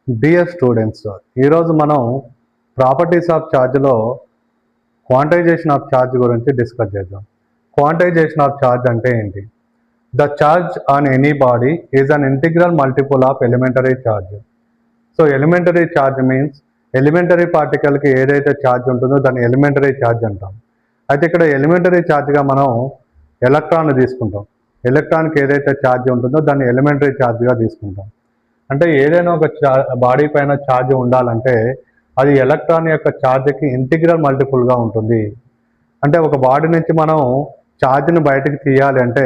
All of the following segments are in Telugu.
డియర్ స్టూడెంట్స్, ఈరోజు మనం ప్రాపర్టీస్ ఆఫ్ ఛార్జ్లో క్వాంటైజేషన్ ఆఫ్ ఛార్జ్ గురించి డిస్కస్ చేద్దాం. క్వాంటైజేషన్ ఆఫ్ ఛార్జ్ అంటే ఏంటి? The charge on any body is an integral multiple of elementary charge. So elementary charge means elementary పార్టికల్కి ఏదైతే ఛార్జ్ ఉంటుందో దాన్ని ఎలిమెంటరీ ఛార్జ్ అంటాం. అయితే ఇక్కడ ఎలిమెంటరీ ఛార్జ్గా మనం ఎలక్ట్రాన్ తీసుకుంటాం. ఎలక్ట్రాన్కి ఏదైతే ఛార్జ్ ఉంటుందో దాన్ని ఎలిమెంటరీ ఛార్జ్గా తీసుకుంటాం. అంటే ఏదైనా ఒక బాడీ పైన ఛార్జ్ ఉండాలంటే అది ఎలక్ట్రాన్ యొక్క ఛార్జ్కి ఇంటిగ్రల్ మల్టిపుల్గా ఉంటుంది. అంటే ఒక బాడీ నుంచి మనం ఛార్జ్ని బయటకు తీయాలి అంటే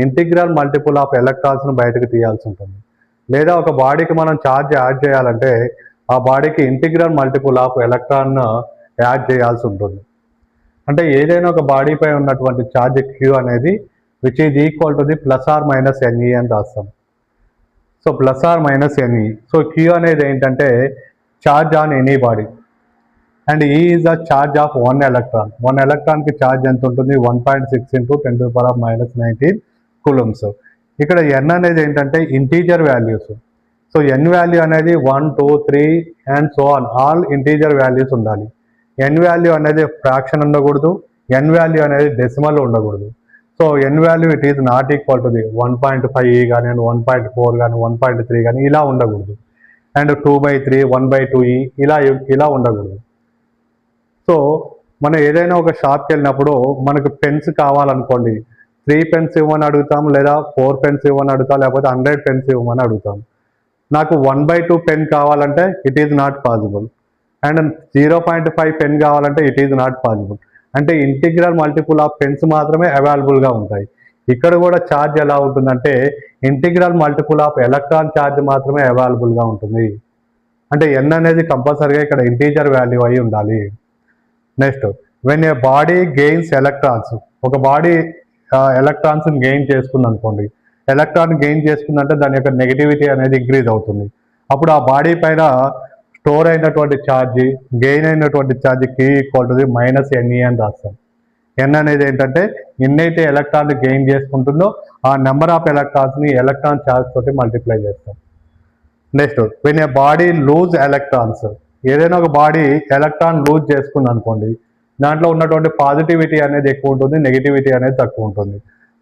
ఇంటిగ్రల్ మల్టిపుల్ ఆఫ్ ఎలక్ట్రాన్స్ని బయటకు తీయాల్సి ఉంటుంది. లేదా ఒక బాడీకి మనం ఛార్జ్ యాడ్ చేయాలంటే ఆ బాడీకి integral multiple of electron add చేయాల్సి ఉంటుంది. అంటే ఏదైనా ఒక బాడీపై ఉన్నటువంటి ఛార్జ్ క్యూ అనేది which is equal to the plus or minus NE అని రాస్తాం. So plus or minus NE. So Q అనేది ఏంటంటే charge on any body and E is the charge of one electron. One ఎలక్ట్రాన్కి ఛార్జ్ ఎంత ఉంటుంది? 1.6 × 10⁻⁻⁹ కూలమ్స్. ఇక్కడ ఎన్ అనేది ఏంటంటే integer values. So N value అనేది 1, 2, 3 and so on all integer values ఉండాలి. ఎన్ వాల్యూ అనేది ఫ్రాక్షన్ ఉండకూడదు, ఎన్ వాల్యూ అనేది డెసిమల్ ఉండకూడదు. So N value it is not equal to the 1.5 కానీ 1.4 కానీ 1.3 కానీ ఇలా ఉండకూడదు. అండ్ 2/3, 1/2 ఇలా ఉండకూడదు. సో మనం ఏదైనా ఒక షాప్కి వెళ్ళినప్పుడు మనకు పెన్స్ కావాలనుకోండి, 3 పెన్స్ ఇవ్వమని అడుగుతాం, లేదా 4 పెన్స్ ఇవ్వమని అడుగుతాం, లేకపోతే 100 పెన్స్ ఇవ్వమని అడుగుతాం. నాకు 1/2 పెన్ కావాలంటే it is not possible. And 0.5 pen కావాలంటే ఇట్ ఈజ్ నాట్ పాసిబుల్. అంటే ఇంటిగ్రల్ మల్టిపుల్ ఆఫ్ పెన్స్ మాత్రమే అవైలబుల్గా ఉంటాయి. ఇక్కడ కూడా ఛార్జ్ ఎలా ఉంటుందంటే integral multiple of electron charge మాత్రమే అవైలబుల్గా ఉంటుంది. అంటే ఎన్ అనేది కంపల్సరీగా ఇక్కడ ఇంటీజర్ వాల్యూ అయి ఉండాలి. Next, when a body gains electrons. ఒక బాడీ ఎలక్ట్రాన్స్ని గెయిన్ చేసుకుంది అనుకోండి, ఎలక్ట్రాన్ గెయిన్ చేసుకుందంటే దాని యొక్క నెగిటివిటీ అనేది ఇంక్రీజ్ అవుతుంది. అప్పుడు ఆ బాడీ పైన స్టోర్ అయినటువంటి ఛార్జ్, గెయిన్ అయినటువంటి ఛార్జ్ కి equal to the minus NE అని రాస్తాం. ఎన్ అనేది ఏంటంటే ఎన్నైతే ఎలక్ట్రాన్ గెయిన్ చేసుకుంటుందో ఆ నెంబర్ ఆఫ్ ఎలక్ట్రాన్స్ని ఎలక్ట్రాన్ ఛార్జ్ తోటి మల్టిప్లై చేస్తాం. Next, when a body lose electrons. ఏదైనా ఒక బాడీ ఎలక్ట్రాన్ లూజ్ చేసుకుంది అనుకోండి, దాంట్లో ఉన్నటువంటి పాజిటివిటీ అనేది ఎక్కువ ఉంటుంది, నెగిటివిటీ అనేది తక్కువ ఉంటుంది.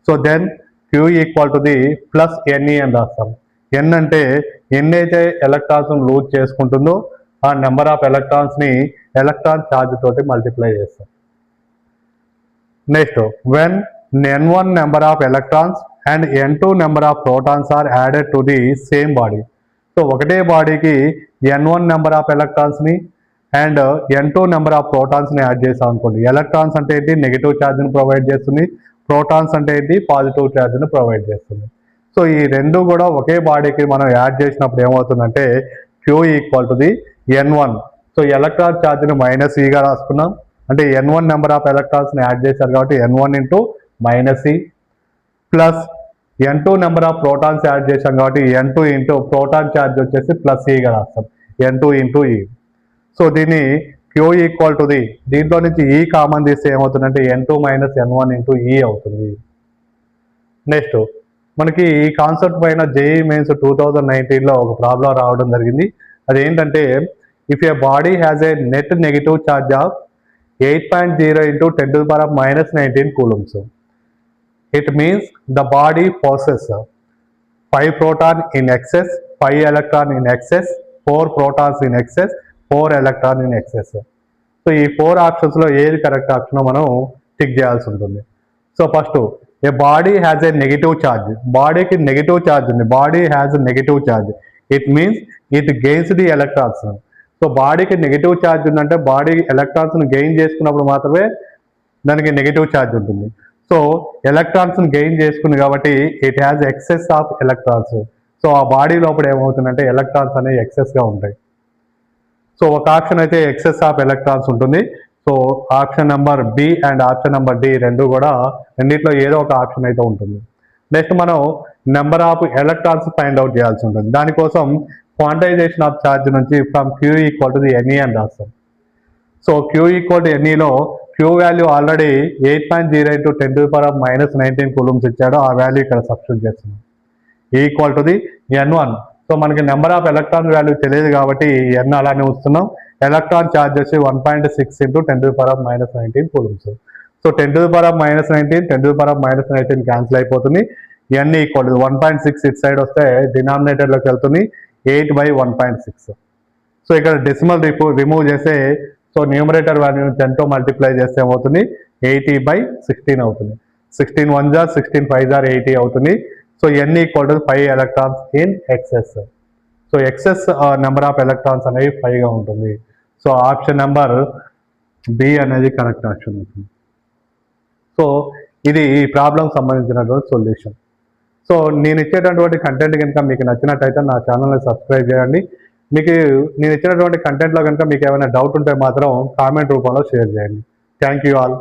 So then Q equal to the plus NE అని రాస్తాం. ఎన్ అంటే ఎన్నైతే ఎలక్ట్రాన్స్ లూజ్ చేసుకుంటుందో ఆ నెంబర్ ఆఫ్ ఎలక్ట్రాన్స్ని ఎలక్ట్రాన్ ఛార్జ్ తోటి మల్టిప్లై చేస్తాం. Next, when n1 number of electrons and n2 number of protons are added to the same body. So ఒకటే బాడీకి n1 నెంబర్ ఆఫ్ ఎలక్ట్రాన్స్ని అండ్ n2 నెంబర్ ఆఫ్ ప్రోటాన్స్ని యాడ్ చేసాం అనుకోండి. ఎలక్ట్రాన్స్ అంటే ఏంటి? నెగిటివ్ ఛార్జ్ని ప్రొవైడ్ చేస్తుంది. ప్రోటాన్స్ అంటే ఏంటి? పాజిటివ్ ఛార్జ్ని ప్రొవైడ్ చేస్తుంది. సో ఈ రెండు కూడా ఒకే బాడీకి మనం యాడ్ చేసినప్పుడు ఏమవుతుందంటే Q equal to the n1. So electron ఛార్జ్ని మైనస్ ఈగా రాసుకున్నాం. అంటే n1 నెంబర్ ఆఫ్ ఎలక్ట్రాన్స్ని యాడ్ చేశారు కాబట్టి n1 × -e plus n2 number of protons add చేశాం కాబట్టి n2 × ప్రోటాన్ ఛార్జ్ వచ్చేసి ప్లస్ ఈగా రాస్తాం, n2 × e. సో దీన్ని క్యూ ఈక్వల్ టు ది, దీంట్లో నుంచి ఈ కామన్ తీస్తే ఏమవుతుందంటే n2 - n1 × e అవుతుంది. నెక్స్ట్, మనకి ఈ కాన్సెప్ట్ పైన జేఈ మెయిన్స్ 2019లో ఒక ప్రాబ్లం రావడం జరిగింది. అదేంటంటే if A body has a net negative charge of 8.0 × 10⁻⁻19 coulombs, it means the body possesses 5 proton in excess, 5 electron in excess, 4 protons in excess, 4 electron in excess. So ఈ 4 ఆప్షన్స్లో ఏది కరెక్ట్ ఆప్షన్ మనం టిక్ చేయాల్సి ఉంటుంది. So first, A body has a negative charge. బాడీకి నెగిటివ్ ఛార్జ్ ఉంది. Body has negative charge, it means it gains the electrons. So బాడీకి నెగిటివ్ ఛార్జ్ ఉందంటే బాడీ ఎలక్ట్రాన్స్ని గెయిన్ చేసుకున్నప్పుడు మాత్రమే దానికి నెగిటివ్ ఛార్జ్ ఉంటుంది. సో ఎలక్ట్రాన్స్ని గెయిన్ చేసుకుంది కాబట్టి it has excess of electrons. So ఆ బాడీ లోపల ఏమవుతుందంటే ఎలక్ట్రాన్స్ అనేవి ఎక్సెస్గా ఉంటాయి. సో ఒక ఆప్షన్ అయితే ఎక్సెస్ ఆఫ్ ఎలక్ట్రాన్స్ ఉంటుంది. So option number B and option number D రెండు కూడా, రెండిట్లో ఏదో ఒక ఆప్షన్ అయితే ఉంటుంది. నెక్స్ట్ మనం number of electrons find out చేయాల్సి ఉంటుంది. దానికోసం క్వాంటైజేషన్ ఆఫ్ ఛార్జ్ నుంచి from Q equal to the NE అని రాస్తాం. సో క్యూ ఈక్వల్ టు ఎన్ఈలో క్యూ వాల్యూ ఆల్రెడీ 8.0 × 10⁻⁻19 కూలమ్స్ ఇచ్చాడు. ఆ వాల్యూ ఇక్కడ సబ్స్టిట్యూట్ చేస్తున్నాం. Equal to the n1. So మనకి నెంబర్ ఆఫ్ ఎలక్ట్రాన్ వాల్యూ తెలియదు కాబట్టి ఎన్ అలానే వస్తున్నాం. ఎలక్ట్రాన్ ఛార్జ్ వచ్చి 1.6 × 10⁻⁻19 కూలుంబ్స్. సో 10⁻⁻19 10⁻⁻19 క్యాన్సిల్ అయిపోతుంది. ఎన్ ఈక్వల్ 1.6 ఇటు సైడ్ వస్తే డినామినేటర్లోకి వెళ్తుంది 8/1.6. సో ఇక్కడ డెసిమల్ రిమూవ్ చేస్తే సో న్యూమరేటర్ వాల్యూని 10తో మల్టిప్లై చేస్తే ఏమవుతుంది 80/16 అవుతుంది. 16 1 jar 16 5 jar 80 అవుతుంది. So N equal to 5 electrons in excess. So excess number of electrons అనేవి 5గా ఉంటుంది. సో ఆప్షన్ నెంబర్ బి అనేది కరెక్ట్ ఆప్షన్ అవుతుంది. సో ఇది ఈ ప్రాబ్లం సంబంధించినటువంటి సొల్యూషన్. సో నేను ఇచ్చేటటువంటి కంటెంట్ కనుక మీకు నచ్చినట్టయితే నా ఛానల్ని సబ్స్క్రైబ్ చేయండి. మీకు నేను ఇచ్చినటువంటి కంటెంట్లో కనుక మీకు ఏమైనా డౌట్ ఉంటే మాత్రం కామెంట్ రూపంలో షేర్ చేయండి. Thank you all.